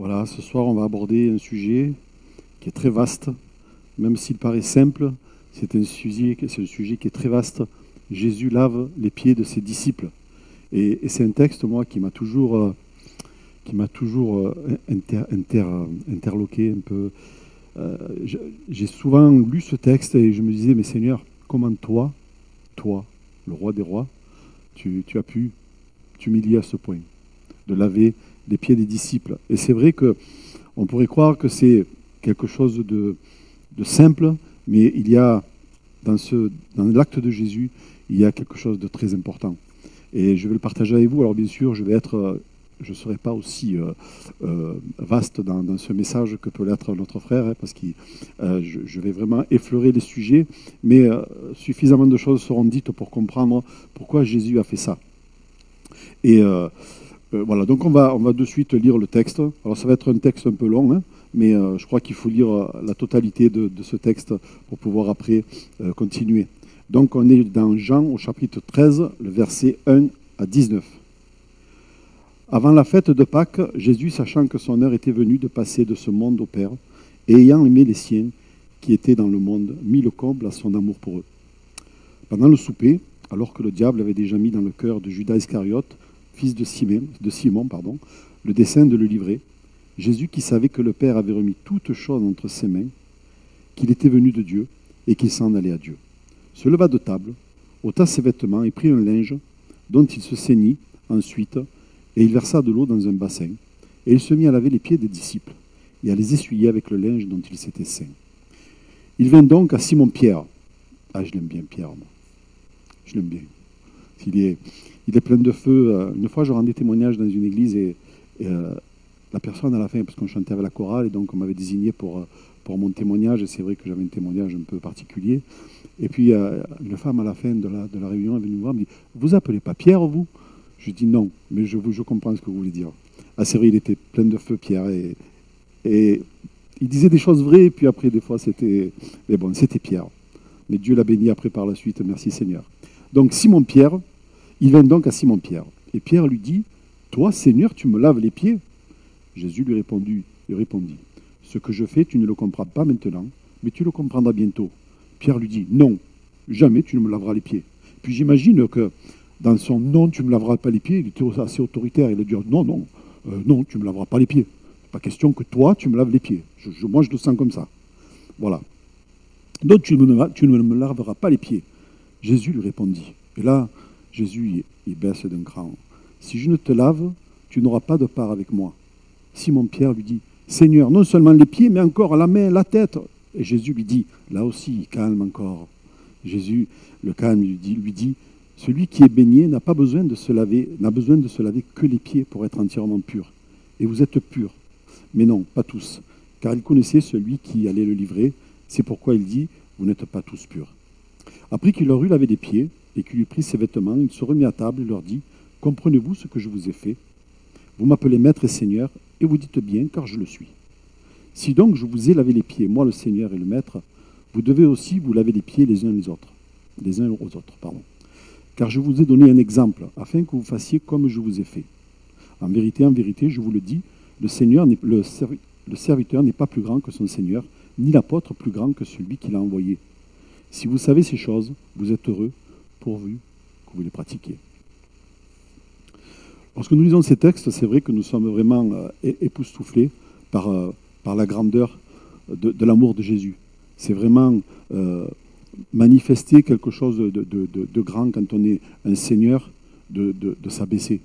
Voilà, ce soir, on va aborder un sujet qui est très vaste, même s'il paraît simple, c'est un sujet qui est très vaste. Jésus lave les pieds de ses disciples. Et c'est un texte, moi, qui m'a toujours, interloqué un peu. J'ai souvent lu ce texte et je me disais, mais Seigneur, comment toi, le roi des rois, tu as pu t'humilier à ce point, de laver les pieds des disciples. Et c'est vrai qu'on pourrait croire que c'est quelque chose de simple, mais il y a, dans l'acte de Jésus, il y a quelque chose de très important. Et je vais le partager avec vous. Alors bien sûr, je ne serai pas aussi vaste dans ce message que peut l'être notre frère, hein, parce que je vais vraiment effleurer les sujets, mais suffisamment de choses seront dites pour comprendre pourquoi Jésus a fait ça. Et voilà, donc on va de suite lire le texte. Alors ça va être un texte un peu long, hein, mais je crois qu'il faut lire la totalité de ce texte pour pouvoir après continuer. Donc on est dans Jean au chapitre 13, le verset 1 à 19. Avant la fête de Pâques, Jésus, sachant que son heure était venue de passer de ce monde au Père, et ayant aimé les siens qui étaient dans le monde, mit le comble à son amour pour eux. Pendant le souper, alors que le diable avait déjà mis dans le cœur de Judas Iscariote, fils de Simon, le dessein de le livrer, Jésus, qui savait que le Père avait remis toutes choses entre ses mains, qu'il était venu de Dieu et qu'il s'en allait à Dieu, se leva de table, ôta ses vêtements et prit un linge dont il se ceignit ensuite, et il versa de l'eau dans un bassin, et il se mit à laver les pieds des disciples et à les essuyer avec le linge dont il s'était ceint. Il vint donc à Simon-Pierre. Ah, je l'aime bien, Pierre, moi. Je l'aime bien. Il est plein de feu. Une fois, je rendais témoignage dans une église et la personne à la fin, parce qu'on chantait avec la chorale, et donc on m'avait désigné pour mon témoignage, et c'est vrai que j'avais un témoignage un peu particulier. Et puis, une femme à la fin de la réunion est venue me voir, me dit « Vous appelez pas Pierre, vous ?» Je dis « Non, mais je comprends ce que vous voulez dire. » Ah, c'est vrai, il était plein de feu, Pierre, et il disait des choses vraies, et puis après, des fois, c'était... Mais bon, c'était Pierre. Mais Dieu l'a béni après par la suite, merci Seigneur. Donc, Simon-Pierre, il vint donc à Simon-Pierre. Et Pierre lui dit « Toi, Seigneur, tu me laves les pieds ?» Jésus lui répondit « Ce que je fais, tu ne le comprends pas maintenant, mais tu le comprendras bientôt. » Pierre lui dit « Non, jamais tu ne me laveras les pieds. » Puis j'imagine que dans son « non, tu ne me laveras pas les pieds », il était assez autoritaire. Il a dit « Non, tu ne me laveras pas les pieds. Pas question que toi, tu me laves les pieds. Moi, je le sens comme ça. » Voilà. « Donc, tu ne me laveras pas les pieds. » Jésus lui répondit. Et là, Jésus, il baisse d'un cran. « Si je ne te lave, tu n'auras pas de part avec moi. » Simon-Pierre lui dit « Seigneur, non seulement les pieds, mais encore la main, la tête. » Et Jésus lui dit, là aussi, calme encore. Jésus, le calme, lui dit « Celui qui est baigné n'a besoin de se laver que les pieds pour être entièrement pur. Et vous êtes purs. Mais non, pas tous. Car il connaissait celui qui allait le livrer. C'est pourquoi il dit « Vous n'êtes pas tous purs. » Après qu'il leur eut lavé les pieds et qu'il eut pris ses vêtements, il se remit à table et leur dit « Comprenez-vous ce que je vous ai fait? Vous m'appelez maître et seigneur, et vous dites bien, car je le suis. Si donc je vous ai lavé les pieds, moi le Seigneur et le Maître, vous devez aussi vous laver les pieds les uns aux autres. Car je vous ai donné un exemple, afin que vous fassiez comme je vous ai fait. En vérité, je vous le dis, le serviteur n'est pas plus grand que son Seigneur, ni l'apôtre plus grand que celui qui l'a envoyé. Si vous savez ces choses, vous êtes heureux, pourvu que vous les pratiquiez. » Lorsque nous lisons ces textes, c'est vrai que nous sommes vraiment époustouflés par la grandeur de l'amour de Jésus. C'est vraiment manifester quelque chose de grand quand on est un Seigneur, de s'abaisser.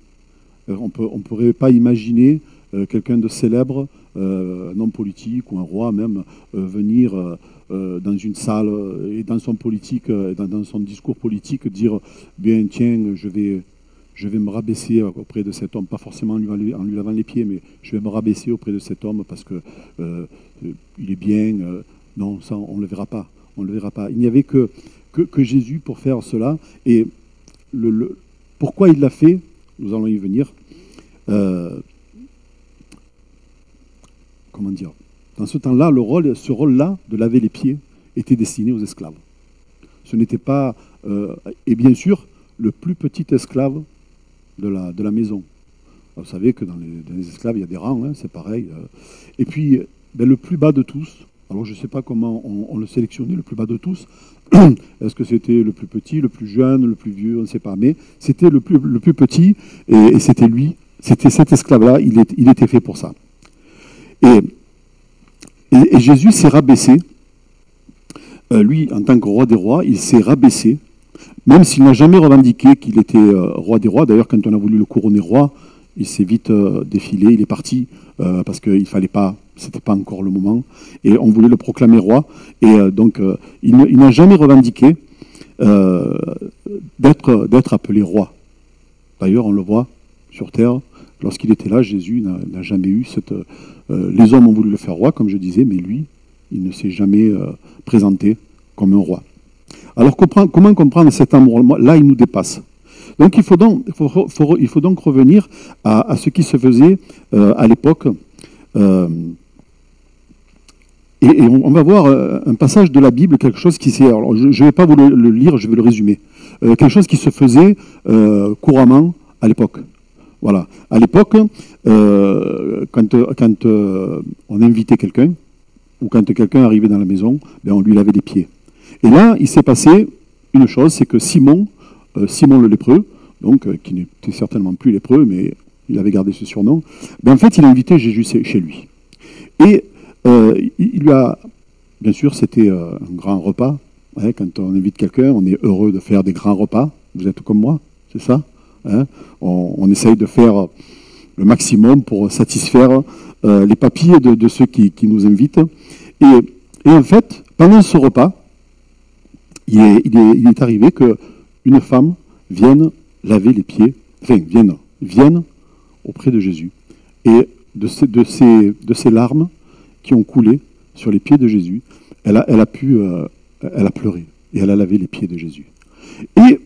On ne pourrait pas imaginer quelqu'un de célèbre, un homme politique ou un roi même, venir dans une salle et dans son discours politique dire « Bien, tiens, je vais me rabaisser auprès de cet homme, pas forcément en lui lavant les pieds, mais je vais me rabaisser auprès de cet homme parce que il est bien. » Non, ça, on ne le verra pas. On le verra pas. Il n'y avait que Jésus pour faire cela. Et pourquoi il l'a fait, nous allons y venir. Comment dire? Dans ce temps-là, ce rôle-là, de laver les pieds, était destiné aux esclaves. Ce n'était pas... et bien sûr, le plus petit esclave de la maison. Vous savez que dans les esclaves, il y a des rangs, hein, c'est pareil. Et puis, ben, le plus bas de tous, alors je ne sais pas comment on le sélectionnait, le plus bas de tous. Est-ce que c'était le plus petit, le plus jeune, le plus vieux, on ne sait pas. Mais c'était le plus petit, et c'était lui, c'était cet esclave-là, il était fait pour ça. Et Jésus s'est rabaissé. Lui, en tant que roi des rois, il s'est rabaissé, même s'il n'a jamais revendiqué qu'il était roi des rois. D'ailleurs, quand on a voulu le couronner roi, il s'est vite défilé, il est parti, parce qu'il ne fallait pas, c'était pas encore le moment, et on voulait le proclamer roi. Et donc, il n'a jamais revendiqué d'être appelé roi. D'ailleurs, on le voit sur terre, lorsqu'il était là, Jésus n'a jamais eu cette... les hommes ont voulu le faire roi, comme je disais, mais lui, il ne s'est jamais présenté comme un roi. Alors, comment comprendre cet amour? Là, il nous dépasse. Donc, il faut donc revenir à ce qui se faisait à l'époque. Et on va voir un passage de la Bible, quelque chose qui s'est... Alors, je ne vais pas vous le lire, je vais le résumer. Quelque chose qui se faisait couramment à l'époque. Voilà. À l'époque, quand on invitait quelqu'un, ou quand quelqu'un arrivait dans la maison, ben on lui lavait les pieds. Et là, il s'est passé une chose, c'est que Simon le lépreux, donc qui n'était certainement plus lépreux, mais il avait gardé ce surnom, ben en fait, il a invité Jésus chez lui. Et il lui a... Bien sûr, c'était un grand repas. Hein, quand on invite quelqu'un, on est heureux de faire des grands repas. Vous êtes comme moi, c'est ça, hein? On essaye de faire le maximum pour satisfaire les papilles de ceux qui nous invitent. Et en fait, pendant ce repas, il est arrivé qu'une femme vienne laver les pieds, enfin, vienne auprès de Jésus. Et de ces larmes qui ont coulé sur les pieds de Jésus, elle a pleuré et elle a lavé les pieds de Jésus. Et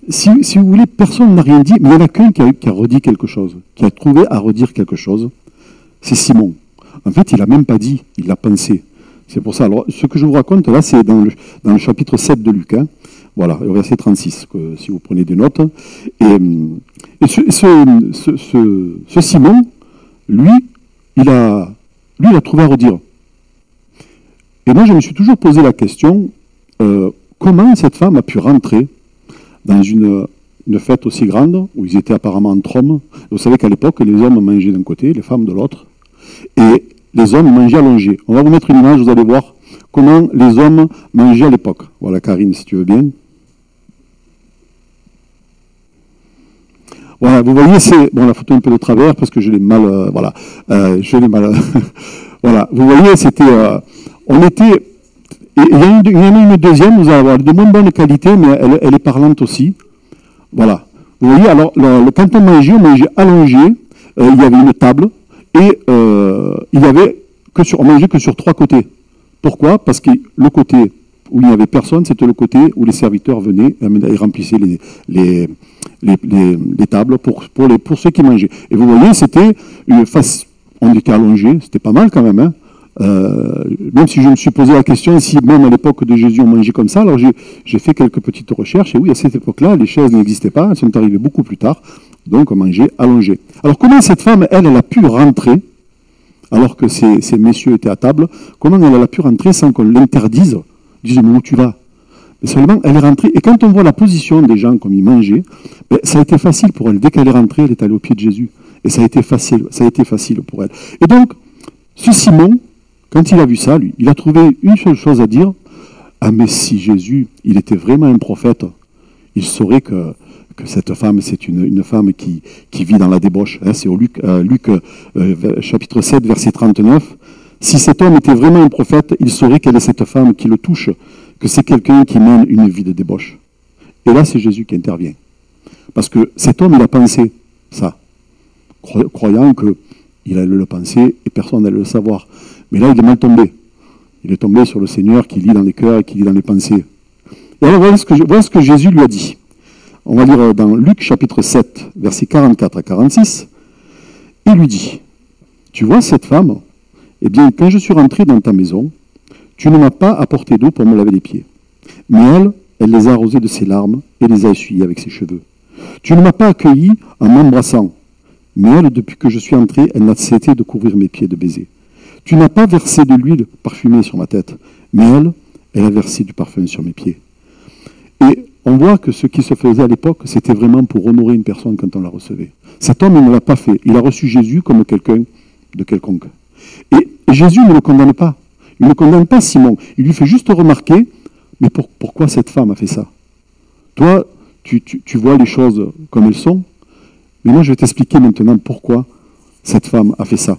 si vous voulez, personne n'a rien dit, mais il y en a qu'un qui a redit quelque chose, qui a trouvé à redire quelque chose, c'est Simon. En fait, il n'a même pas dit, il l'a pensé. C'est pour ça. Alors, ce que je vous raconte là, c'est dans le chapitre 7 de Luc. Hein. Voilà, au verset 36, si vous prenez des notes. Et ce Simon, lui, il a trouvé à redire. Et moi, je me suis toujours posé la question, comment cette femme a pu rentrer dans une fête aussi grande, où ils étaient apparemment entre hommes. Vous savez qu'à l'époque, les hommes mangeaient d'un côté, les femmes de l'autre, et les hommes mangeaient allongés. On va vous mettre une image, vous allez voir comment les hommes mangeaient à l'époque. Voilà, Karine, si tu veux bien. Voilà, vous voyez, c'est... Bon, la photo un peu de travers, parce que je l'ai mal... voilà, je l'ai mal... voilà, vous voyez, c'était... on était... Il y en a une deuxième, vous allez avoir de moins bonne qualité, mais elle est parlante aussi. Voilà. Vous voyez, alors, quand on mangeait allongé, il y avait une table, et on mangeait que sur 3 côtés. Pourquoi? Parce que le côté où il n'y avait personne, c'était le côté où les serviteurs venaient et remplissaient les tables pour ceux qui mangeaient. Et vous voyez, c'était une face... On était allongé, c'était pas mal quand même, hein. Même si je me suis posé la question si même à l'époque de Jésus on mangeait comme ça, alors j'ai fait quelques petites recherches, et oui, à cette époque-là, les chaises n'existaient pas, elles sont arrivées beaucoup plus tard, donc on mangeait allongé. Alors comment cette femme, elle a pu rentrer, alors que ces messieurs étaient à table, comment elle a pu rentrer sans qu'on l'interdise, disent mais où tu vas? Mais seulement elle est rentrée, et quand on voit la position des gens comme ils mangeaient, ben, ça a été facile pour elle, dès qu'elle est rentrée, elle est allée au pied de Jésus, et ça a été facile pour elle. Et donc, ce Simon, quand il a vu ça, lui, il a trouvé une seule chose à dire. Ah, mais si Jésus, il était vraiment un prophète, il saurait que cette femme, c'est une femme qui vit dans la débauche. Hein, c'est au Luc chapitre 7, verset 39. Si cet homme était vraiment un prophète, il saurait quelle est cette femme qui le touche, que c'est quelqu'un qui mène une vie de débauche. Et là, c'est Jésus qui intervient. Parce que cet homme, il a pensé ça, croyant qu'il allait le penser et personne n'allait le savoir. Mais là, il est mal tombé. Il est tombé sur le Seigneur qui lit dans les cœurs et qui lit dans les pensées. Et alors, voilà ce que Jésus lui a dit. On va lire dans Luc chapitre 7, versets 44 à 46. Il lui dit, « Tu vois cette femme? Eh bien, quand je suis rentré dans ta maison, tu ne m'as pas apporté d'eau pour me laver les pieds. Mais elle les a arrosés de ses larmes et les a essuyés avec ses cheveux. Tu ne m'as pas accueilli en m'embrassant. Mais elle, depuis que je suis entré, elle n'a cessé de couvrir mes pieds de baisers. Tu n'as pas versé de l'huile parfumée sur ma tête, mais elle a versé du parfum sur mes pieds. Et on voit que ce qui se faisait à l'époque, c'était vraiment pour honorer une personne quand on la recevait. Cet homme, il ne l'a pas fait. Il a reçu Jésus comme quelqu'un de quelconque. Et Jésus ne le condamne pas. Il ne condamne pas Simon. Il lui fait juste remarquer, mais pourquoi cette femme a fait ça? Toi, tu vois les choses comme elles sont, mais moi je vais t'expliquer maintenant pourquoi cette femme a fait ça.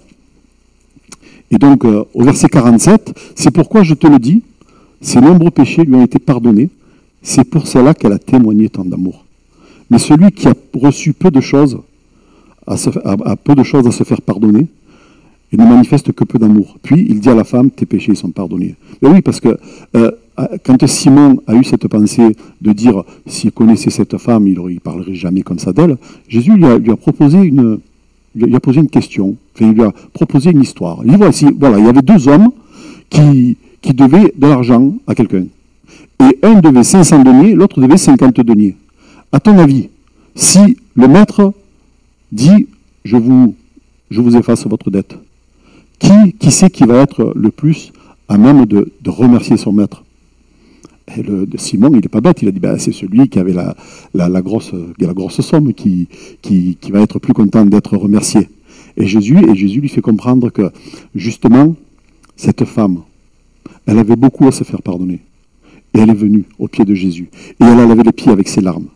Et donc, au verset 47, c'est pourquoi je te le dis, ses nombreux péchés lui ont été pardonnés, c'est pour cela qu'elle a témoigné tant d'amour. Mais celui qui a reçu peu de choses, a peu de choses à se faire pardonner, il ne manifeste que peu d'amour. Puis il dit à la femme, tes péchés sont pardonnés. Mais oui, parce que quand Simon a eu cette pensée de dire, s'il connaissait cette femme, il ne parlerait jamais comme ça d'elle, Jésus lui a posé une question, enfin, il lui a proposé une histoire. Il dit, voilà, il y avait deux hommes qui devaient de l'argent à quelqu'un. Et un devait 500 deniers, l'autre devait 50 deniers. À ton avis, si le maître dit, je vous efface votre dette, qui c'est qui va être le plus à même de remercier son maître? Et Simon, il n'est pas bête, il a dit, c'est celui qui avait la grosse somme qui va être plus content d'être remercié. Et Jésus lui fait comprendre que, justement, cette femme, elle avait beaucoup à se faire pardonner. Et elle est venue au pied de Jésus. Et elle a lavé les pieds avec ses larmes.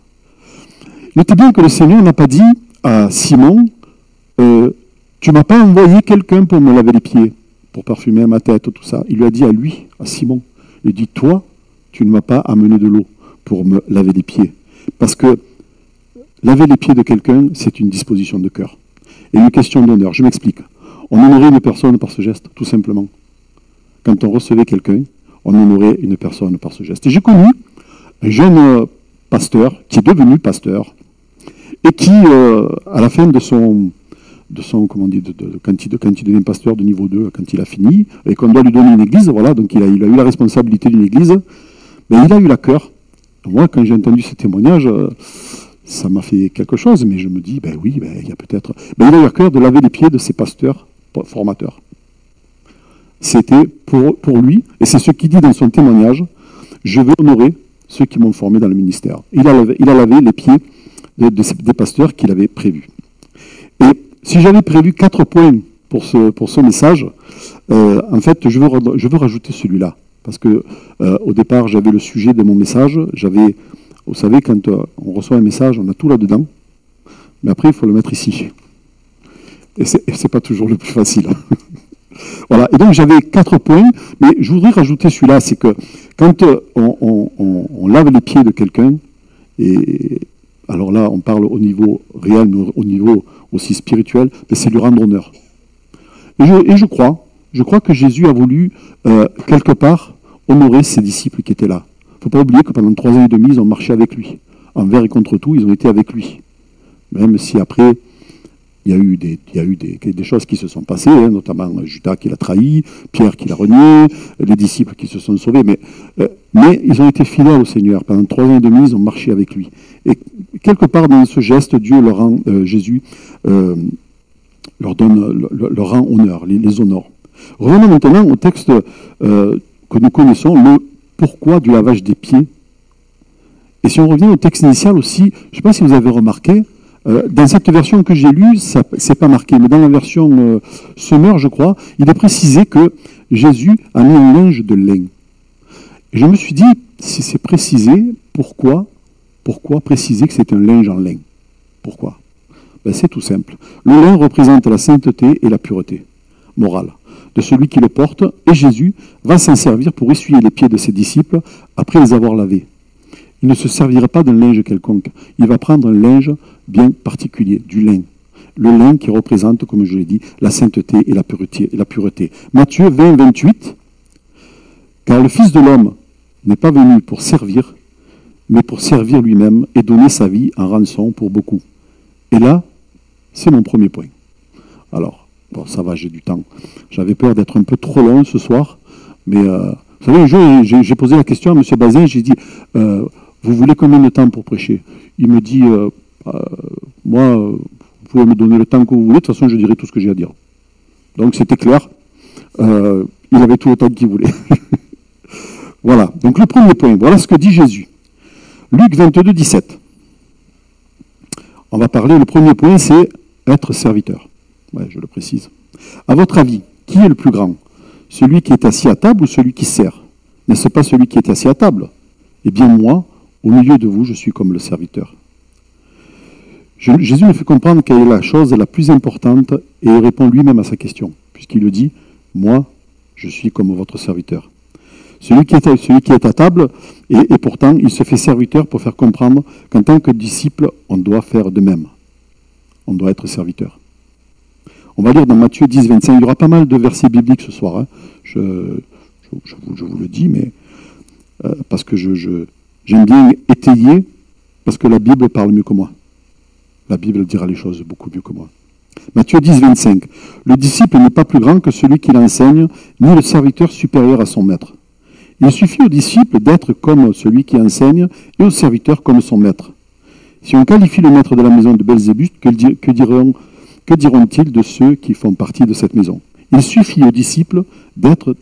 Notez bien que le Seigneur n'a pas dit à Simon, tu m'as pas envoyé quelqu'un pour me laver les pieds, pour parfumer ma tête, tout ça. Il lui a dit à lui, à Simon, il dit, toi, tu ne m'as pas amené de l'eau pour me laver les pieds. Parce que laver les pieds de quelqu'un, c'est une disposition de cœur. Et une question d'honneur. Je m'explique. On honorait une personne par ce geste, tout simplement. Quand on recevait quelqu'un, on honorait une personne par ce geste. Et j'ai connu un jeune pasteur, qui est devenu pasteur, et qui, à la fin de son comment on dit, quand il devient pasteur de niveau 2, quand il a fini, et qu'on doit lui donner une église, voilà, donc il a eu la responsabilité d'une église, mais il a eu la cœur. Moi, quand j'ai entendu ce témoignage, ça m'a fait quelque chose, mais je me dis, il y a peut-être... il a eu la cœur de laver les pieds de ses pasteurs formateurs. C'était pour lui, et c'est ce qu'il dit dans son témoignage, je veux honorer ceux qui m'ont formé dans le ministère. Il a lavé les pieds des pasteurs qu'il avait prévus. Et si j'avais prévu 4 points pour ce message, en fait, je veux rajouter celui-là. Parce que au départ, j'avais le sujet de mon message. Vous savez, quand on reçoit un message, on a tout là-dedans. Mais après, il faut le mettre ici. Et c'est pas toujours le plus facile. Voilà. Et donc, j'avais 4 points. Mais je voudrais rajouter celui-là. C'est que quand on lave les pieds de quelqu'un, et alors là, on parle au niveau réel, mais au niveau aussi spirituel, mais c'est lui rendre honneur. Et je crois que Jésus a voulu, quelque part, honorer ses disciples qui étaient là. Il ne faut pas oublier que pendant 3 ans et demi, ils ont marché avec lui. Envers et contre tout, ils ont été avec lui. Même si après, il y a eu des choses qui se sont passées, hein, notamment Judas qui l'a trahi, Pierre qui l'a renié, les disciples qui se sont sauvés, mais ils ont été fidèles au Seigneur. Pendant 3 ans et demi, ils ont marché avec lui. Et quelque part dans ce geste, Dieu leur rend, Jésus leur rend honneur, les honore. Revenons maintenant au texte que nous connaissons, le pourquoi du lavage des pieds. Et si on revient au texte initial aussi, je ne sais pas si vous avez remarqué, dans cette version que j'ai lue, ça c'est pas marqué, mais dans la version Semeur, je crois, il est précisé que Jésus a mis un linge de lin. Et je me suis dit, si c'est précisé, pourquoi préciser que c'est un linge en lin? Pourquoi? C'est tout simple. Le lin représente la sainteté et la pureté morale de celui qui le porte, et Jésus va s'en servir pour essuyer les pieds de ses disciples après les avoir lavés. Il ne se servira pas d'un linge quelconque. Il va prendre un linge bien particulier, du lin. Le lin qui représente, comme je l'ai dit, la sainteté et la pureté. Matthieu 20, 28. Car le Fils de l'homme n'est pas venu pour servir, mais pour servir lui-même et donner sa vie en rançon pour beaucoup. Et là, c'est mon premier point. Alors, bon, ça va, j'ai du temps. J'avais peur d'être un peu trop long ce soir, mais vous savez, un jour, j'ai posé la question à M. Bazin, j'ai dit, vous voulez combien de temps pour prêcher? Il me dit, moi, vous pouvez me donner le temps que vous voulez, de toute façon je dirai tout ce que j'ai à dire. Donc c'était clair, il avait tout le temps qu'il voulait. Voilà, donc le premier point, voilà ce que dit Jésus. Luc 22, 17. On va parler, le premier point, c'est être serviteur. Ouais, je le précise. À votre avis, qui est le plus grand? Celui qui est assis à table ou celui qui sert? N'est-ce pas celui qui est assis à table? Eh bien moi, au milieu de vous, je suis comme le serviteur. Jésus nous fait comprendre quelle est la chose la plus importante et il répond lui-même à sa question, puisqu'il le dit, moi, je suis comme votre serviteur. Celui qui est à table, et pourtant, il se fait serviteur pour faire comprendre qu'en tant que disciple, on doit faire de même. On doit être serviteur. On va lire dans Matthieu 10, 25. Il y aura pas mal de versets bibliques ce soir. Hein. Je vous le dis, mais parce que j'aime bien étayer, parce que la Bible parle mieux que moi. La Bible dira les choses beaucoup mieux que moi. Matthieu 10, 25. Le disciple n'est pas plus grand que celui qui l'enseigne, ni le serviteur supérieur à son maître. Il suffit au disciple d'être comme celui qui enseigne et au serviteur comme son maître. Si on qualifie le maître de la maison de Belzébuth, que diront-ils de ceux qui font partie de cette maison? Il suffit au disciple d'être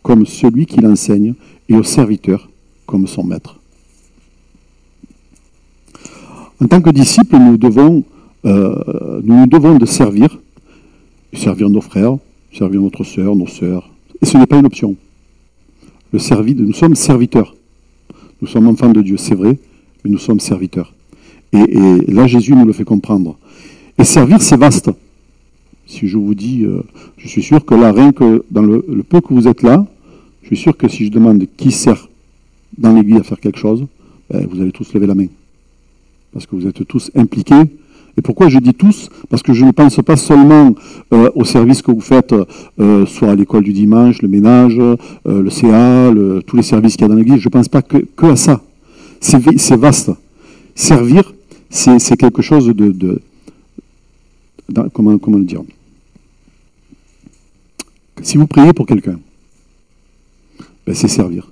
comme celui qui l'enseigne et au serviteur comme son maître. En tant que disciple, nous nous devons de servir nos frères, servir notre sœur, nos sœurs. Et ce n'est pas une option. Nous sommes serviteurs. Nous sommes enfants de Dieu, c'est vrai, mais nous sommes serviteurs. Et là, Jésus nous le fait comprendre. Et servir, c'est vaste. Si je vous dis, je suis sûr que là, rien que dans le peu que vous êtes là, je suis sûr que si je demande qui sert dans l'église à faire quelque chose, ben, vous allez tous lever la main. Parce que vous êtes tous impliqués. Et pourquoi je dis tous? Parce que je ne pense pas seulement au service que vous faites, soit à l'école du dimanche, le ménage, le CA, tous les services qu'il y a dans l'église. Je ne pense pas que à ça. C'est vaste. Servir, c'est quelque chose comment le dire? Si vous priez pour quelqu'un, ben c'est servir.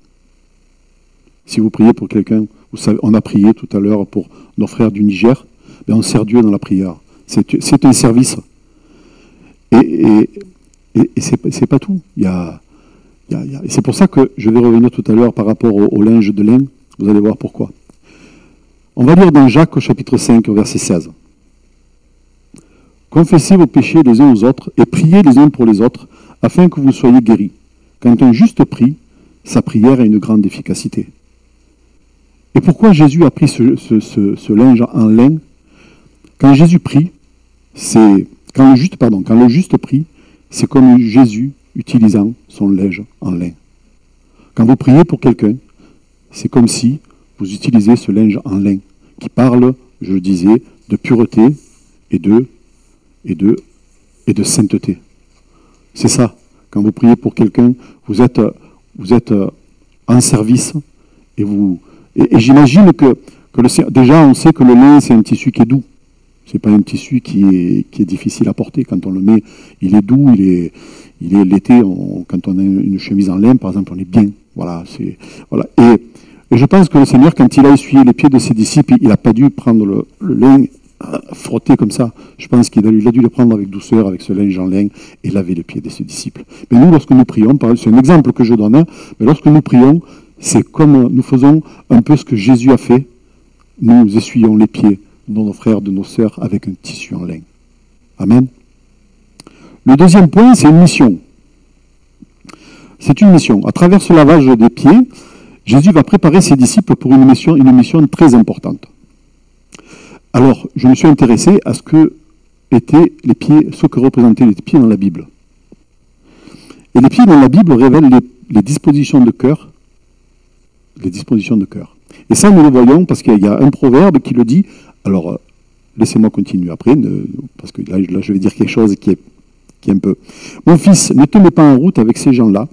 Si vous priez pour quelqu'un, vous savez, on a prié tout à l'heure pour nos frères du Niger, ben on sert Dieu dans la prière. C'est un service. Et c'est pas tout. Et c'est pour ça que je vais revenir tout à l'heure par rapport au linge de lin. Vous allez voir pourquoi. On va lire dans Jacques au chapitre 5, au verset 16. Confessez vos péchés les uns aux autres et priez les uns pour les autres, afin que vous soyez guéris. Quand un juste prie, sa prière a une grande efficacité. Et pourquoi Jésus a pris ce linge en lin? Quand Jésus prie, quand le juste prie, c'est comme Jésus utilisant son linge en lin. Quand vous priez pour quelqu'un, c'est comme si vous utilisez ce linge en lin, qui parle, je le disais, de pureté et de sainteté. C'est ça. Quand vous priez pour quelqu'un, vous êtes en service et j'imagine que déjà on sait que le lin c'est un tissu qui est doux. C'est pas un tissu qui est difficile à porter. Quand on le met, il est doux, il est l'été, quand on a une chemise en lin, par exemple, on est bien. Voilà, voilà. Et je pense que le Seigneur, quand il a essuyé les pieds de ses disciples, il n'a pas dû prendre le lin, frotter comme ça. Je pense qu'il a dû le prendre avec douceur, avec ce linge en lin, et laver les pieds de ses disciples. Mais nous, lorsque nous prions, c'est un exemple que je donne, hein, mais lorsque nous prions, c'est comme nous faisons un peu ce que Jésus a fait. Nous essuyons les pieds de nos frères, de nos sœurs, avec un tissu en lin. Amen. Le deuxième point, c'est une mission. C'est une mission. À travers ce lavage des pieds, Jésus va préparer ses disciples pour une mission très importante. Alors, je me suis intéressé à ce que représentaient les pieds dans la Bible. Et les pieds dans la Bible révèlent les dispositions de cœur. Les dispositions de cœur. Et ça, nous le voyons parce qu'il y a un proverbe qui le dit. Alors, laissez-moi continuer après, parce que là, je vais dire quelque chose qui est un peu... Mon fils, ne te mets pas en route avec ces gens-là.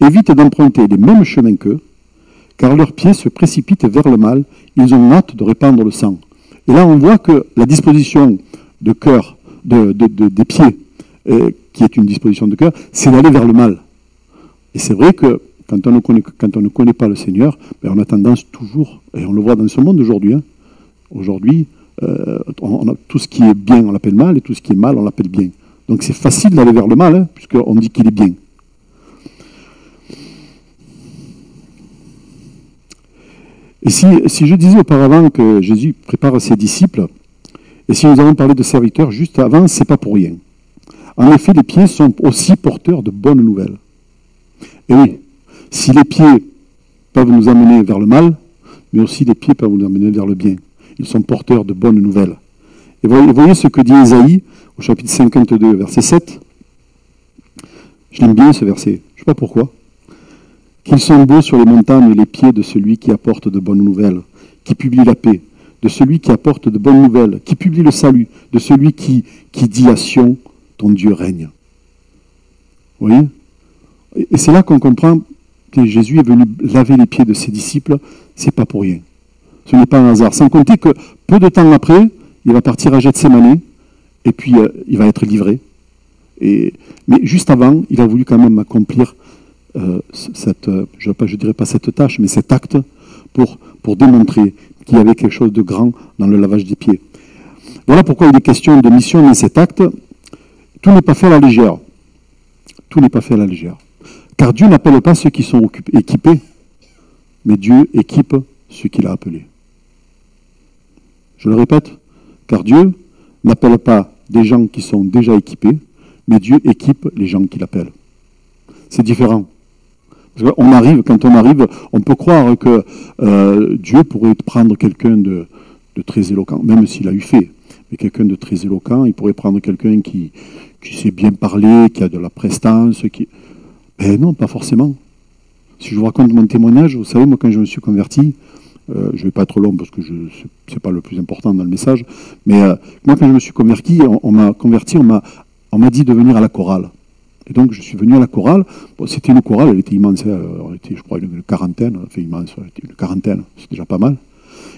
Évite d'emprunter les mêmes chemins qu'eux, car leurs pieds se précipitent vers le mal. Ils ont hâte de répandre le sang. Et là, on voit que la disposition de cœur, des pieds, qui est une disposition de cœur, c'est d'aller vers le mal. Et c'est vrai que quand on ne connaît pas le Seigneur, ben on a tendance toujours, et on le voit dans ce monde aujourd'hui, aujourd'hui, tout ce qui est bien, on l'appelle mal, et tout ce qui est mal, on l'appelle bien. Donc c'est facile d'aller vers le mal, hein, puisqu'on dit qu'il est bien. Et si je disais auparavant que Jésus prépare ses disciples, et si nous avons parlé de serviteurs juste avant, c'est pas pour rien. En effet, les pieds sont aussi porteurs de bonnes nouvelles. Et oui, si les pieds peuvent nous amener vers le mal, mais aussi les pieds peuvent nous amener vers le bien. Ils sont porteurs de bonnes nouvelles. Et voyez ce que dit Ésaïe au chapitre 52, verset 7. Je l'aime bien ce verset, je ne sais pas pourquoi. Qu'ils sont beaux sur les montagnes les pieds de celui qui apporte de bonnes nouvelles, qui publie la paix, de celui qui apporte de bonnes nouvelles, qui publie le salut, de celui qui dit à Sion, ton Dieu règne. Vous voyez? Et c'est là qu'on comprend que Jésus est venu laver les pieds de ses disciples, c'est pas pour rien. Ce n'est pas un hasard. Sans compter que peu de temps après, il va partir à Gethsémani, et puis il va être livré. Mais juste avant, il a voulu quand même accomplir je dirais pas cette tâche, mais cet acte pour démontrer qu'il y avait quelque chose de grand dans le lavage des pieds. Voilà pourquoi il est question de mission dans cet acte. Tout n'est pas fait à la légère. Tout n'est pas fait à la légère. Car Dieu n'appelle pas ceux qui sont équipés, mais Dieu équipe ceux qu'il a appelés. Je le répète, car Dieu n'appelle pas des gens qui sont déjà équipés, mais Dieu équipe les gens qu'il appelle. C'est différent. Quand on arrive, on peut croire que Dieu pourrait prendre quelqu'un de très éloquent, même s'il a eu fait, mais quelqu'un de très éloquent, il pourrait prendre quelqu'un qui sait bien parler, qui a de la prestance, Ben non, pas forcément. Si je vous raconte mon témoignage, vous savez, moi quand je me suis converti, je ne vais pas être long parce que ce n'est pas le plus important dans le message, mais moi quand je me suis converti, on m'a dit de venir à la chorale. Et donc je suis venu à la chorale. Bon, c'était une chorale, elle était immense, elle était, je crois, une quarantaine, enfin immense, une quarantaine, c'est déjà pas mal.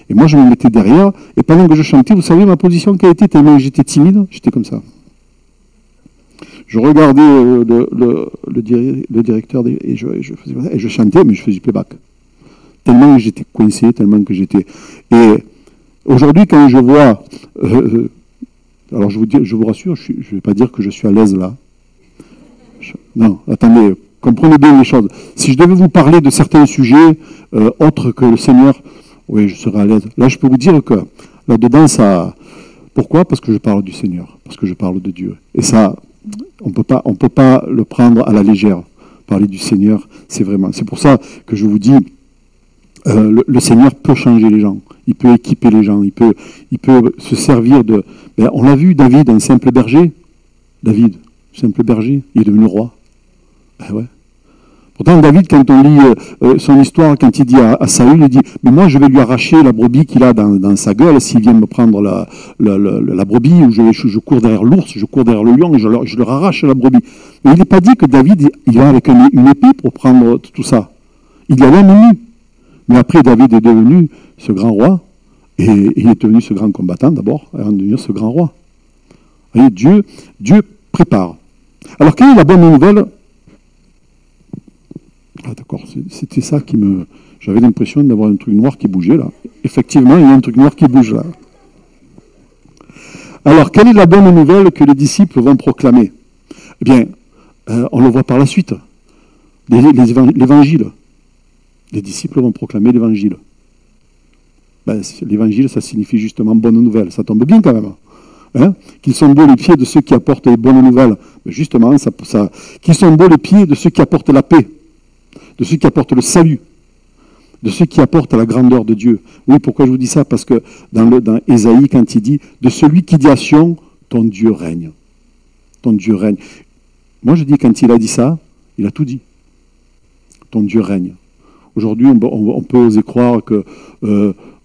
Et moi je me mettais derrière, et pendant que je chantais, vous savez ma position qui a été, tellement j'étais timide, j'étais comme ça. Je regardais le directeur et je chantais, mais je faisais du playback. Tellement que j'étais coincé, tellement que j'étais... Et aujourd'hui, quand je vois... alors je vous rassure, je ne vais pas dire que je suis à l'aise là. Non, attendez, comprenez bien les choses. Si je devais vous parler de certains sujets autres que le Seigneur, oui, je serais à l'aise. Là, je peux vous dire que là-dedans, ça... Pourquoi? Parce que je parle du Seigneur, parce que je parle de Dieu. Et ça, on peut pas le prendre à la légère. Parler du Seigneur, c'est pour ça que je vous dis, le Seigneur peut changer les gens. Il peut équiper les gens. Il peut se servir de... Ben, on l'a vu, David, un simple berger. David, simple berger, il est devenu roi. Ben ouais. Pourtant, David, quand on lit son histoire, quand il dit à Saül, il dit « Mais moi, je vais lui arracher la brebis qu'il a dans sa gueule s'il vient me prendre la brebis, ou je cours derrière l'ours, je cours derrière le lion, et je leur arrache la brebis. » Mais il n'est pas dit que David, il va avec une épée pour prendre tout ça. Il y a même nu. Mais après, David est devenu ce grand roi, et il est devenu ce grand combattant d'abord, avant de devenir ce grand roi. Vous voyez, Dieu prépare. Alors, quelle est la bonne nouvelle? Ah d'accord, c'était ça qui me... J'avais l'impression d'avoir un truc noir qui bougeait là. Effectivement, il y a un truc noir qui bouge là. Alors, quelle est la bonne nouvelle que les disciples vont proclamer? Eh bien, on le voit par la suite. L'évangile. Les disciples vont proclamer l'évangile. Ben, l'évangile, ça signifie justement bonne nouvelle. Ça tombe bien quand même. Hein? Qu'ils sont beaux les pieds de ceux qui apportent les bonnes nouvelles. Ben justement, qu'ils sont beaux les pieds de ceux qui apportent la paix, de ceux qui apportent le salut, de ceux qui apportent la grandeur de Dieu. Oui, pourquoi je vous dis ça? Parce que dans Ésaïe, quand il dit « De celui qui dit à Sion, ton Dieu règne. » Ton Dieu règne. Moi, je dis, quand il a dit ça, il a tout dit. Ton Dieu règne. Aujourd'hui, on peut oser croire que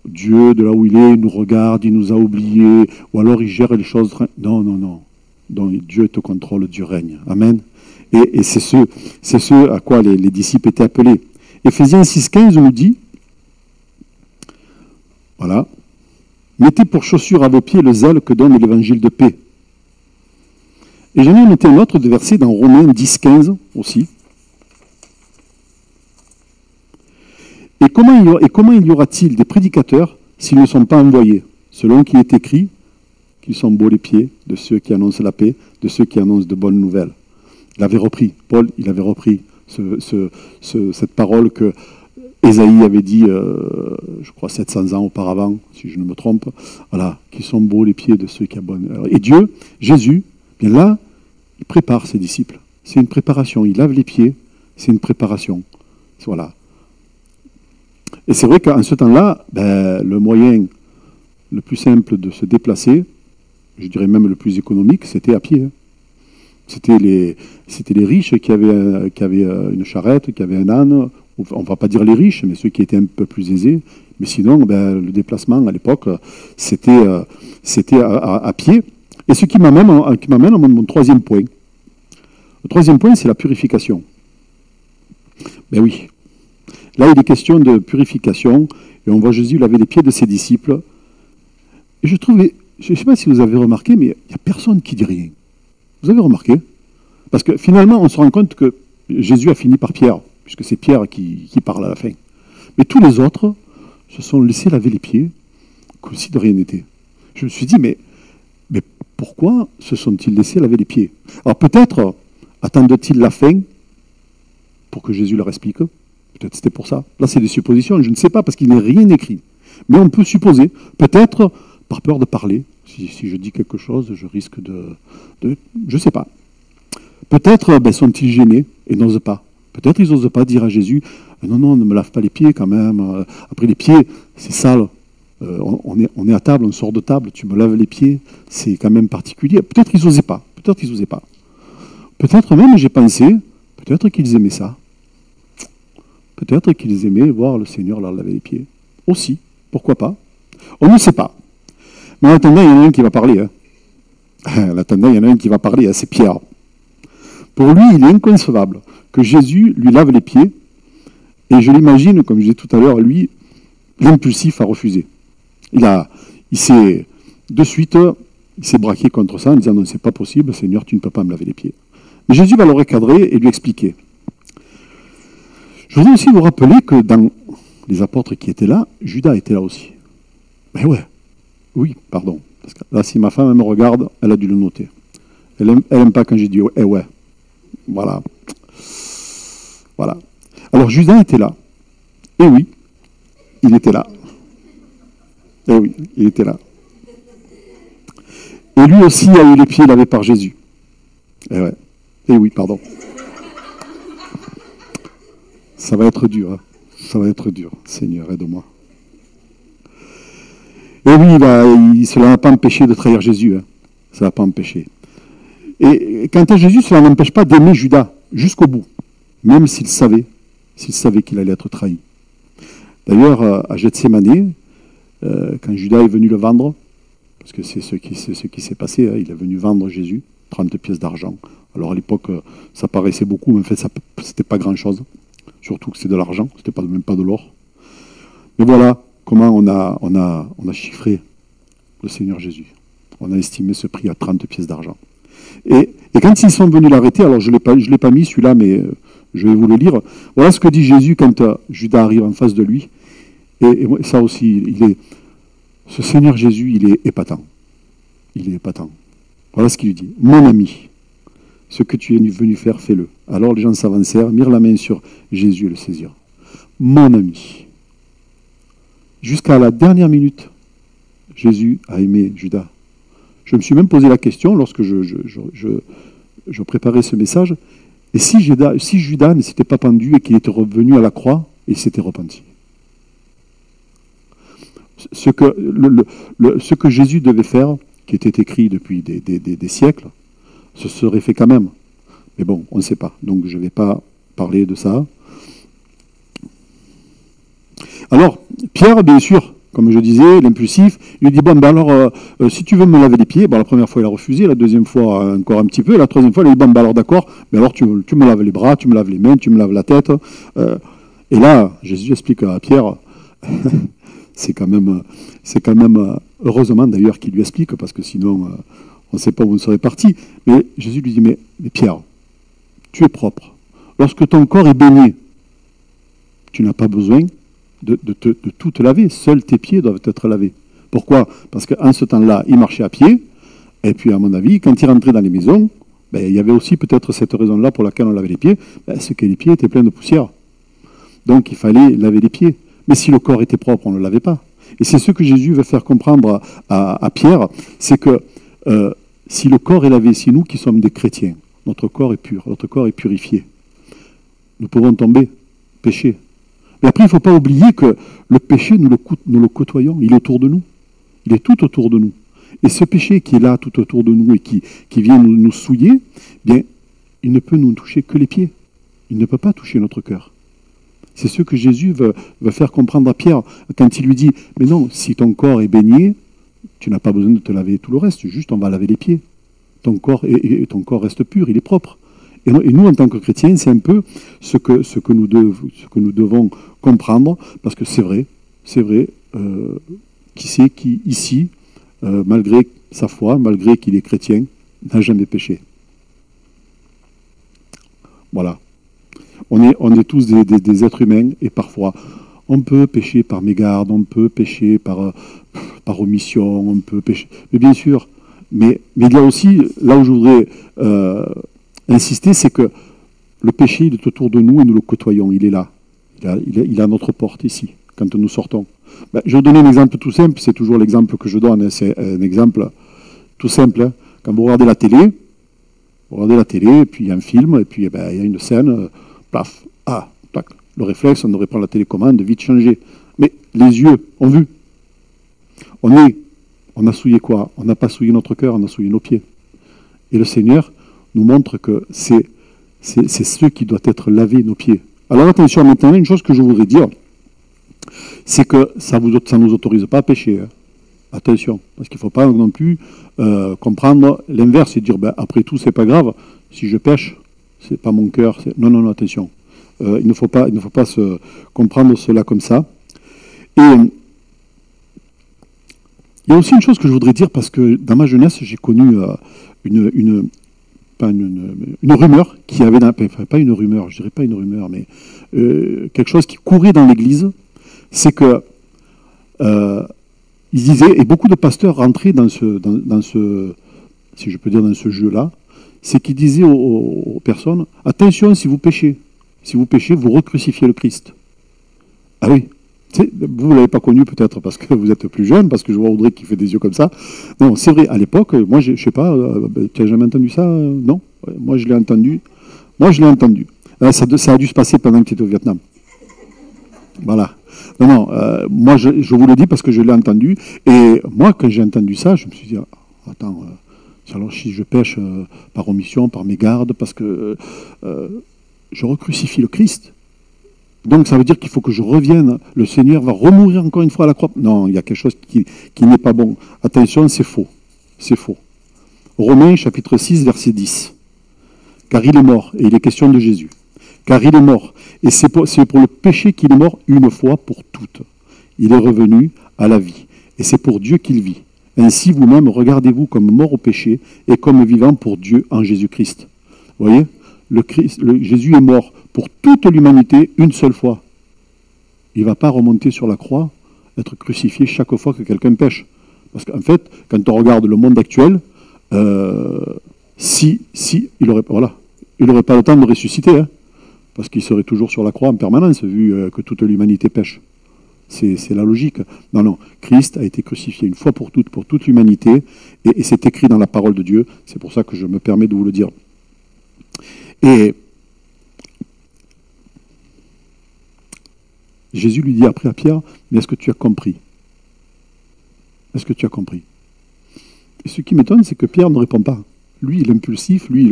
Dieu, de là où il est, nous regarde, il nous a oubliés, ou alors il gère les choses... Non, non, non. Donc, Dieu est au contrôle, Dieu règne. Amen. Et c'est ce à quoi les disciples étaient appelés. Éphésiens 6,15 nous dit, voilà, « Mettez pour chaussure à vos pieds le zèle que donne l'évangile de paix. » Et j'en ai noté un autre de verset dans Romains 10,15 aussi. Et comment il y aura-t-il des prédicateurs s'ils ne sont pas envoyés? selon qu'il est écrit qu'ils sont beaux les pieds de ceux qui annoncent la paix, de ceux qui annoncent de bonnes nouvelles. Il avait repris, Paul, il avait repris cette parole que Ésaïe avait dit, je crois 700 ans auparavant, si je ne me trompe, voilà, qui sont beaux les pieds de ceux qui abonnent. Et Dieu, Jésus, bien là, il prépare ses disciples. C'est une préparation. Il lave les pieds, c'est une préparation. Voilà. Et c'est vrai qu'en ce temps-là, le moyen le plus simple de se déplacer, je dirais même le plus économique, c'était à pied. C'était les riches qui avaient une charrette, qui avaient un âne. On ne va pas dire les riches, mais ceux qui étaient un peu plus aisés. Mais sinon, le déplacement à l'époque, c'était à pied. Et ce qui m'amène à mon troisième point. Le troisième point, c'est la purification. Ben oui. Là, il est question de purification. Et on voit Jésus laver les pieds de ses disciples. Et je trouvais, je ne sais pas si vous avez remarqué, mais il n'y a personne qui dit rien. Vous avez remarqué? Parce que finalement, on se rend compte que Jésus a fini par Pierre, puisque c'est Pierre qui parle à la fin. Mais tous les autres se sont laissés laver les pieds, comme si de rien n'était. Je me suis dit, mais pourquoi se sont-ils laissés laver les pieds? Alors peut-être attendent-ils la fin pour que Jésus leur explique. Peut-être c'était pour ça. Là, c'est des suppositions, je ne sais pas, parce qu'il n'est rien écrit. Mais on peut supposer, peut-être par peur de parler. Si je dis quelque chose, je risque de je ne sais pas. Peut-être sont-ils gênés et n'osent pas. Peut-être ils n'osent pas dire à Jésus, non, ne me lave pas les pieds quand même. Après les pieds, c'est sale. On est à table, on sort de table, tu me laves les pieds, c'est quand même particulier. Peut-être ils n'osaient pas. Peut-être même, j'ai pensé, peut-être qu'ils aimaient ça. Peut-être qu'ils aimaient voir le Seigneur leur laver les pieds. Aussi, pourquoi pas? On ne sait pas. Mais en attendant, il y en a un qui va parler. C'est Pierre. Pour lui, il est inconcevable que Jésus lui lave les pieds. Et je l'imagine, comme je disais tout à l'heure, lui, l'impulsif a refusé. Il s'est braqué contre ça en disant non, c'est pas possible, Seigneur, tu ne peux pas me laver les pieds. Mais Jésus va le recadrer et lui expliquer. Je voudrais aussi vous rappeler que dans les apôtres qui étaient là, Judas était là aussi. Mais oui, pardon. Parce que là, si ma femme me regarde, elle a dû le noter. Elle aime pas quand j'ai dit ouais. Voilà. Alors Judas était là. Et oui, il était là. Et lui aussi a eu les pieds lavés par Jésus. Et oui, pardon. Ça va être dur. Hein. Ça va être dur. Seigneur, aide-moi. Et oui, cela n'a pas empêché de trahir Jésus. Hein. Ça n'a pas empêché. Et quant à Jésus, cela n'empêche pas d'aimer Judas jusqu'au bout. Même s'il savait qu'il allait être trahi. D'ailleurs, à Gethsémani, quand Judas est venu le vendre, parce que c'est ce qui s'est passé, hein, il est venu vendre Jésus, 30 pièces d'argent. Alors à l'époque, ça paraissait beaucoup, mais en fait, c'était pas grand-chose. Surtout que c'est de l'argent, c'était même pas de l'or. Mais voilà comment on a chiffré le Seigneur Jésus. On a estimé ce prix à 30 pièces d'argent. Et quand ils sont venus l'arrêter, alors je l'ai pas mis celui-là, mais je vais vous le lire. Voilà ce que dit Jésus quand Judas arrive en face de lui. Et ça aussi, ce Seigneur Jésus, il est épatant. Voilà ce qu'il lui dit. Mon ami, ce que tu es venu faire, fais-le. Alors les gens s'avancèrent, mirent la main sur Jésus et le saisirent. Mon ami. Jusqu'à la dernière minute, Jésus a aimé Judas. Je me suis même posé la question lorsque je préparais ce message. Et si Judas ne s'était pas pendu et qu'il était revenu à la croix, et il s'était repenti. Ce que Jésus devait faire, qui était écrit depuis des siècles, se serait fait quand même. Mais bon, on ne sait pas. Donc je ne vais pas parler de ça. Alors, Pierre, bien sûr, comme je disais, l'impulsif, il lui dit, si tu veux me laver les pieds, la première fois il a refusé, la deuxième fois encore un petit peu, la troisième fois il a dit, alors d'accord, mais alors tu me laves les bras, tu me laves les mains, tu me laves la tête. Et là, Jésus explique à Pierre, c'est quand même heureusement d'ailleurs qu'il lui explique, parce que sinon, on ne sait pas où on serait parti. Mais Jésus lui dit, mais Pierre, tu es propre. Lorsque ton corps est baigné, tu n'as pas besoin de tout te laver. Seuls tes pieds doivent être lavés. Pourquoi? Parce qu'en ce temps-là, il marchait à pied, et puis à mon avis, quand il rentrait dans les maisons, ben, il y avait aussi peut-être cette raison-là pour laquelle on lavait les pieds, ben, c'est que les pieds étaient pleins de poussière. Donc il fallait laver les pieds. Mais si le corps était propre, on ne le lavait pas. Et c'est ce que Jésus veut faire comprendre à Pierre, c'est que si le corps est lavé, si nous qui sommes des chrétiens, notre corps est pur, notre corps est purifié, nous pouvons tomber, pécher. Mais après, il ne faut pas oublier que le péché, nous le côtoyons, il est autour de nous. Il est tout autour de nous. Et ce péché qui est là tout autour de nous et qui vient nous souiller, bien, il ne peut nous toucher que les pieds. Il ne peut pas toucher notre cœur. C'est ce que Jésus veut faire comprendre à Pierre quand il lui dit « Mais non, si ton corps est baigné, tu n'as pas besoin de te laver tout le reste, juste on va laver les pieds. Ton corps reste pur, il est propre. » Et nous, en tant que chrétiens, c'est un peu ce que nous devons comprendre, parce que c'est vrai, qui c'est qui, ici, malgré sa foi, malgré qu'il est chrétien, n'a jamais péché. Voilà. On est tous des êtres humains, et parfois, on peut pécher par mégarde, on peut pécher par omission, on peut pécher... Mais bien sûr, mais il y a aussi, là où je voudrais insister, c'est que le péché, il est autour de nous et nous le côtoyons, il est là. Il est à notre porte ici, quand nous sortons. Ben, je vais vous donner un exemple tout simple, c'est toujours l'exemple que je donne, hein, c'est un exemple tout simple. Hein. Quand vous regardez la télé, et puis il y a un film, et puis il y a une scène, plaf, tac, le réflexe, on devrait prendre la télécommande, vite changer. Mais les yeux ont vu. On a souillé quoi? On n'a pas souillé notre cœur, on a souillé nos pieds. Et le Seigneur nous montre que c'est ce qui doit être lavé, nos pieds. Alors attention, maintenant, une chose que je voudrais dire, c'est que ça ne nous autorise pas à pécher. Hein. Attention, parce qu'il ne faut pas non plus comprendre l'inverse et dire, ben, après tout, c'est pas grave, si je pêche, c'est pas mon cœur. Non, attention. Il ne faut pas comprendre cela comme ça. Et il y a aussi une chose que je voudrais dire, parce que dans ma jeunesse, j'ai connu une rumeur qui avait... pas une rumeur, je dirais pas une rumeur, mais quelque chose qui courait dans l'église, c'est que ils disaient, et beaucoup de pasteurs rentraient dans ce si je peux dire, dans ce jeu-là, c'est qu'ils disaient aux personnes, attention, si vous péchez, vous recrucifiez le Christ. Ah oui, vous ne l'avez pas connu peut-être parce que vous êtes plus jeune, parce que je vois Audrey qui fait des yeux comme ça. Non, c'est vrai, à l'époque, moi, je ne sais pas, tu n'as jamais entendu ça? Non? Moi, je l'ai entendu. Ça a dû se passer pendant que tu étais au Vietnam. Voilà. Non, moi, je vous le dis parce que je l'ai entendu. Et moi, quand j'ai entendu ça, je me suis dit, attends, alors si je pêche par omission, par mégarde, parce que je recrucifie le Christ. Donc ça veut dire qu'il faut que je revienne. Le Seigneur va remourir encore une fois à la croix. Non, il y a quelque chose qui n'est pas bon. Attention, c'est faux. C'est faux. Romains chapitre 6, verset 10. Car il est mort, et il est question de Jésus. Car il est mort, et c'est pour le péché qu'il est mort une fois pour toutes. Il est revenu à la vie, et c'est pour Dieu qu'il vit. Ainsi, vous-même, regardez-vous comme mort au péché et comme vivant pour Dieu en Jésus-Christ. Vous voyez, Jésus est mort pour toute l'humanité une seule fois. Il ne va pas remonter sur la croix, être crucifié chaque fois que quelqu'un pêche. Parce qu'en fait, quand on regarde le monde actuel, il n'aurait pas le temps de ressusciter, hein, parce qu'il serait toujours sur la croix en permanence, vu que toute l'humanité pêche. C'est la logique. Non, Christ a été crucifié une fois pour toute l'humanité, et c'est écrit dans la parole de Dieu. C'est pour ça que je me permets de vous le dire. Et Jésus lui dit après à Pierre, mais est-ce que tu as compris? Est-ce que tu as compris? Et ce qui m'étonne, c'est que Pierre ne répond pas. Lui, l'impulsif, lui,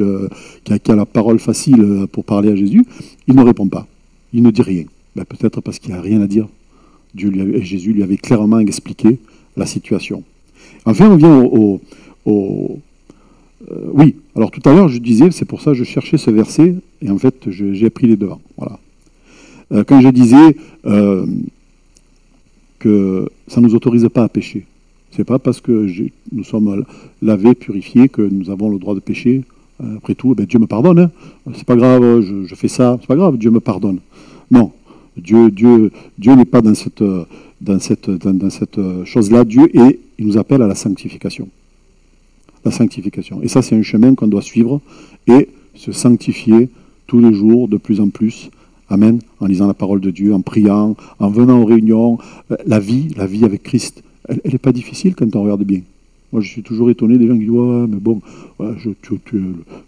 qui a la parole facile pour parler à Jésus, il ne répond pas. Il ne dit rien. Ben, peut-être parce qu'il n'y a rien à dire. Jésus lui avait clairement expliqué la situation. Enfin, on vient oui, alors tout à l'heure, je disais, c'est pour ça que je cherchais ce verset, et en fait, j'ai pris les devants. Voilà. Quand je disais que ça ne nous autorise pas à pécher, c'est pas parce que nous sommes lavés, purifiés, que nous avons le droit de pécher. Après tout, Dieu me pardonne. Hein. C'est pas grave, je fais ça, c'est pas grave, Dieu me pardonne. Non, Dieu n'est pas dans cette chose-là. Dieu il nous appelle à la sanctification. La sanctification. Et ça, c'est un chemin qu'on doit suivre et se sanctifier tous les jours, de plus en plus. Amen. En lisant la parole de Dieu, en priant, en venant aux réunions. La vie avec Christ, elle n'est pas difficile quand on regarde bien. Moi, je suis toujours étonné des gens qui disent ouais, mais bon, ouais,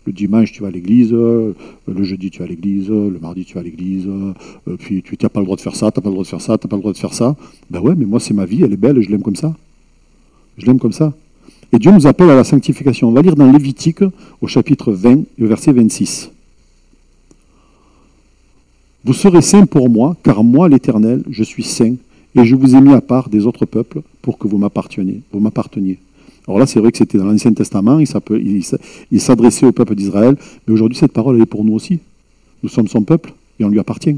le dimanche, tu vas à l'église, le jeudi, tu vas à l'église, le mardi, tu vas à l'église, puis tu n'as pas le droit de faire ça, tu n'as pas le droit de faire ça, tu n'as pas le droit de faire ça. Ben ouais, mais moi, c'est ma vie, elle est belle, je l'aime comme ça. Je l'aime comme ça. Et Dieu nous appelle à la sanctification. On va lire dans Lévitique, au chapitre 20, et au verset 26. Vous serez saints pour moi, car moi, l'Éternel, je suis saint, et je vous ai mis à part des autres peuples pour que vous m'apparteniez. Alors là, c'est vrai que c'était dans l'Ancien Testament, il s'adressait au peuple d'Israël, mais aujourd'hui, cette parole, elle est pour nous aussi. Nous sommes son peuple, et on lui appartient.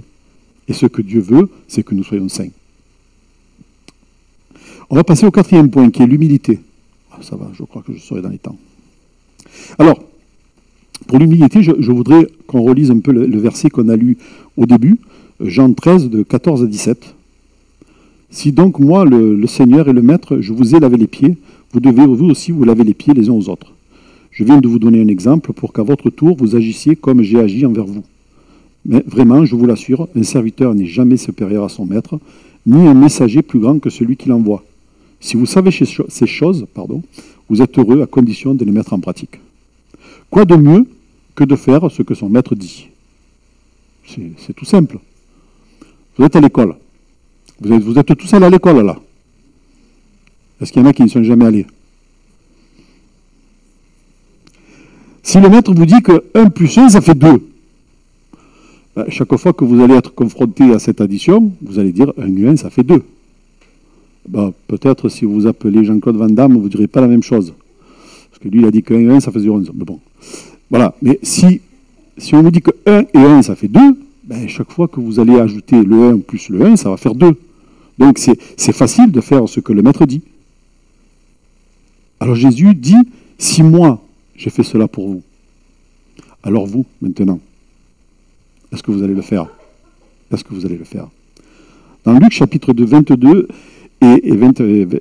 Et ce que Dieu veut, c'est que nous soyons saints. On va passer au 4e point, qui est l'humilité. Ça va, je crois que je serai dans les temps. Alors, pour l'humilité, je voudrais qu'on relise un peu le verset qu'on a lu au début, Jean 13, de 14 à 17. Si donc moi, le Seigneur et le Maître, je vous ai lavé les pieds, vous devez vous aussi vous laver les pieds les uns aux autres. Je viens de vous donner un exemple pour qu'à votre tour, vous agissiez comme j'ai agi envers vous. Mais vraiment, je vous l'assure, un serviteur n'est jamais supérieur à son maître, ni un messager plus grand que celui qui l'envoie. Si vous savez ces choses, vous êtes heureux à condition de les mettre en pratique. Quoi de mieux que de faire ce que son maître dit? C'est tout simple. Vous êtes à l'école. Vous êtes tous seuls à l'école, là. Est-ce qu'il y en a qui ne sont jamais allés? Si le maître vous dit que 1 plus 1, ça fait 2, chaque fois que vous allez être confronté à cette addition, vous allez dire 1 et 1, ça fait 2. Peut-être si vous appelez Jean-Claude Van Damme, vous ne direz pas la même chose. Parce que lui, il a dit que 1 et 1, ça faisait 11. Mais bon. Voilà. Mais si on vous dit que 1 et 1, ça fait 2, chaque fois que vous allez ajouter le 1 plus le 1, ça va faire 2. Donc c'est facile de faire ce que le maître dit. Alors Jésus dit, si moi, j'ai fait cela pour vous, alors vous, maintenant, est-ce que vous allez le faire? Est-ce que vous allez le faire? Dans Luc chapitre 2, 22 et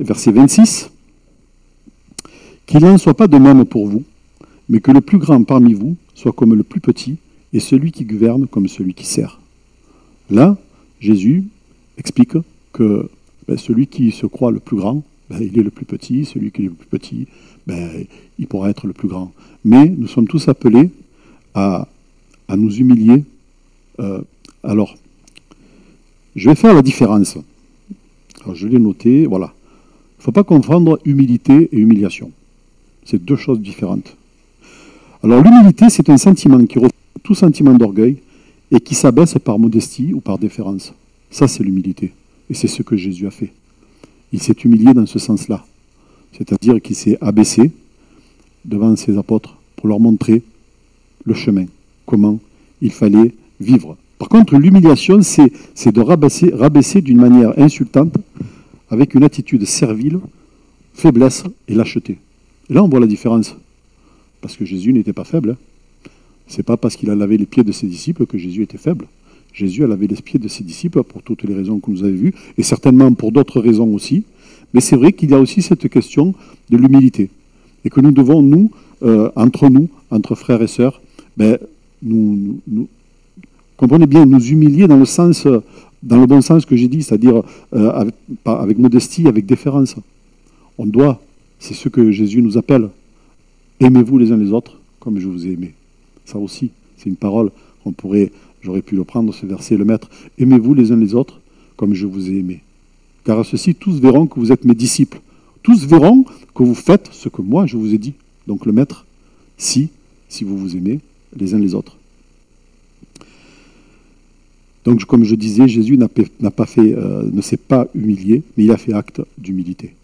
verset 26, qu'il n'en soit pas de même pour vous, mais que le plus grand parmi vous soit comme le plus petit, et celui qui gouverne comme celui qui sert. Là, Jésus explique que celui qui se croit le plus grand, il est le plus petit, celui qui est le plus petit, il pourra être le plus grand. Mais nous sommes tous appelés à nous humilier. Alors, je vais faire la différence. Alors, je l'ai noté, voilà. Il ne faut pas confondre humilité et humiliation. C'est deux choses différentes. Alors, l'humilité, c'est un sentiment qui refuse tout sentiment d'orgueil et qui s'abaisse par modestie ou par déférence. Ça, c'est l'humilité. Et c'est ce que Jésus a fait. Il s'est humilié dans ce sens-là. C'est-à-dire qu'il s'est abaissé devant ses apôtres pour leur montrer le chemin, comment il fallait vivre. Par contre, l'humiliation, c'est de rabaisser d'une manière insultante, avec une attitude servile, faiblesse et lâcheté. Et là, on voit la différence. Parce que Jésus n'était pas faible. Ce n'est pas parce qu'il a lavé les pieds de ses disciples que Jésus était faible. Jésus a lavé les pieds de ses disciples pour toutes les raisons que vous avez vues, et certainement pour d'autres raisons aussi. Mais c'est vrai qu'il y a aussi cette question de l'humilité. Et que nous devons, nous, entre frères et sœurs, nous comprenez bien, nous humilier dans le bon sens que j'ai dit, c'est-à-dire avec modestie, avec déférence. On doit, c'est ce que Jésus nous appelle. Aimez-vous les uns les autres comme je vous ai aimé. Ça aussi, c'est une parole j'aurais pu le prendre, ce verset, le mettre. Aimez-vous les uns les autres comme je vous ai aimé. Car à ceci, tous verront que vous êtes mes disciples. Tous verront que vous faites ce que moi je vous ai dit. Donc le maître, si vous vous aimez les uns les autres. Donc comme je disais, Jésus ne s'est pas humilié, mais il a fait acte d'humilité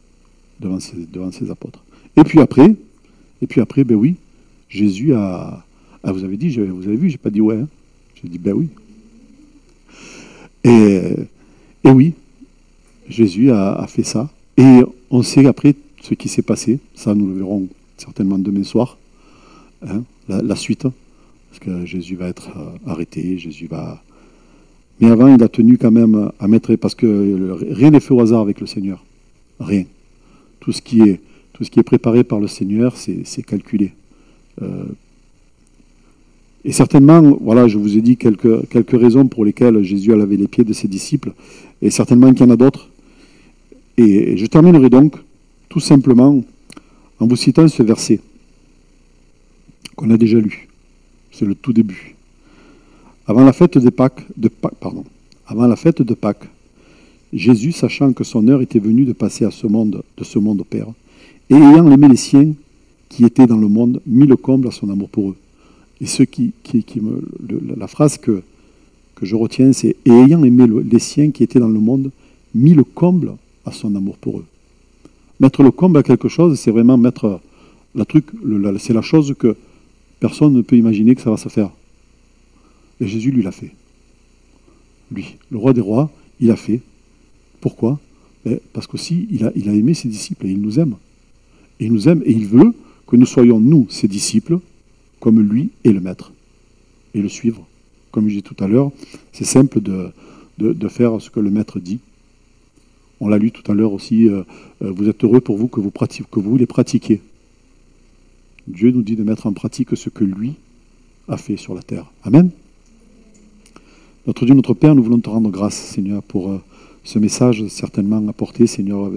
devant ses apôtres. Et puis après, oui, Jésus a... Ah, vous avez vu, j'ai pas dit ouais. Hein. J'ai dit oui. Et oui, Jésus a fait ça. Et on sait après ce qui s'est passé. Ça, nous le verrons certainement demain soir. Hein, la suite. Parce que Jésus va être arrêté, Jésus va Mais avant, il a tenu quand même à mettre, parce que rien n'est fait au hasard avec le Seigneur. Rien. Tout ce qui est préparé par le Seigneur, c'est calculé. Et certainement, voilà, je vous ai dit quelques raisons pour lesquelles Jésus a lavé les pieds de ses disciples, et certainement qu'il y en a d'autres. Et je terminerai donc, tout simplement, en vous citant ce verset qu'on a déjà lu. C'est le tout début. Avant la fête de Pâques, Jésus, sachant que son heure était venue de passer de ce monde au Père, et ayant aimé les siens qui étaient dans le monde, mit le comble à son amour pour eux. Et la phrase que je retiens, c'est « Et ayant aimé les siens qui étaient dans le monde, mit le comble à son amour pour eux. » Mettre le comble à quelque chose, c'est vraiment mettre c'est la chose que personne ne peut imaginer que ça va se faire. Et Jésus, lui, l'a fait. Lui, le roi des rois, il a fait. Pourquoi? Parce qu'aussi, il a aimé ses disciples et il nous aime. Et il nous aime et il veut que nous soyons, nous, ses disciples, comme lui et le maître. Et le suivre. Comme je disais tout à l'heure, c'est simple de faire ce que le maître dit. On l'a lu tout à l'heure aussi, vous êtes heureux pour vous que vous les pratiquiez. Dieu nous dit de mettre en pratique ce que lui a fait sur la terre. Amen. Notre Dieu, notre Père, nous voulons te rendre grâce, Seigneur, pour ce message certainement apporté, Seigneur,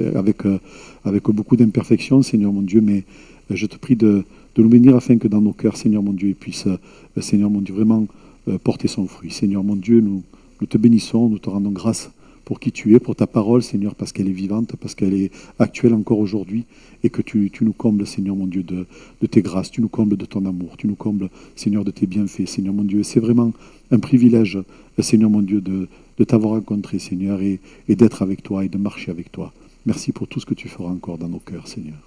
avec beaucoup d'imperfections, Seigneur mon Dieu, mais je te prie de nous bénir afin que dans nos cœurs, Seigneur mon Dieu, il puisse, Seigneur mon Dieu, vraiment porter son fruit. Seigneur mon Dieu, nous te bénissons, nous te rendons grâce pour qui tu es, pour ta parole, Seigneur, parce qu'elle est vivante, parce qu'elle est actuelle encore aujourd'hui, et que tu nous combles, Seigneur mon Dieu, de tes grâces, tu nous combles de ton amour, tu nous combles, Seigneur, de tes bienfaits, Seigneur mon Dieu. C'est vraiment un privilège, Seigneur mon Dieu, de t'avoir rencontré, Seigneur, et d'être avec toi et de marcher avec toi. Merci pour tout ce que tu feras encore dans nos cœurs, Seigneur.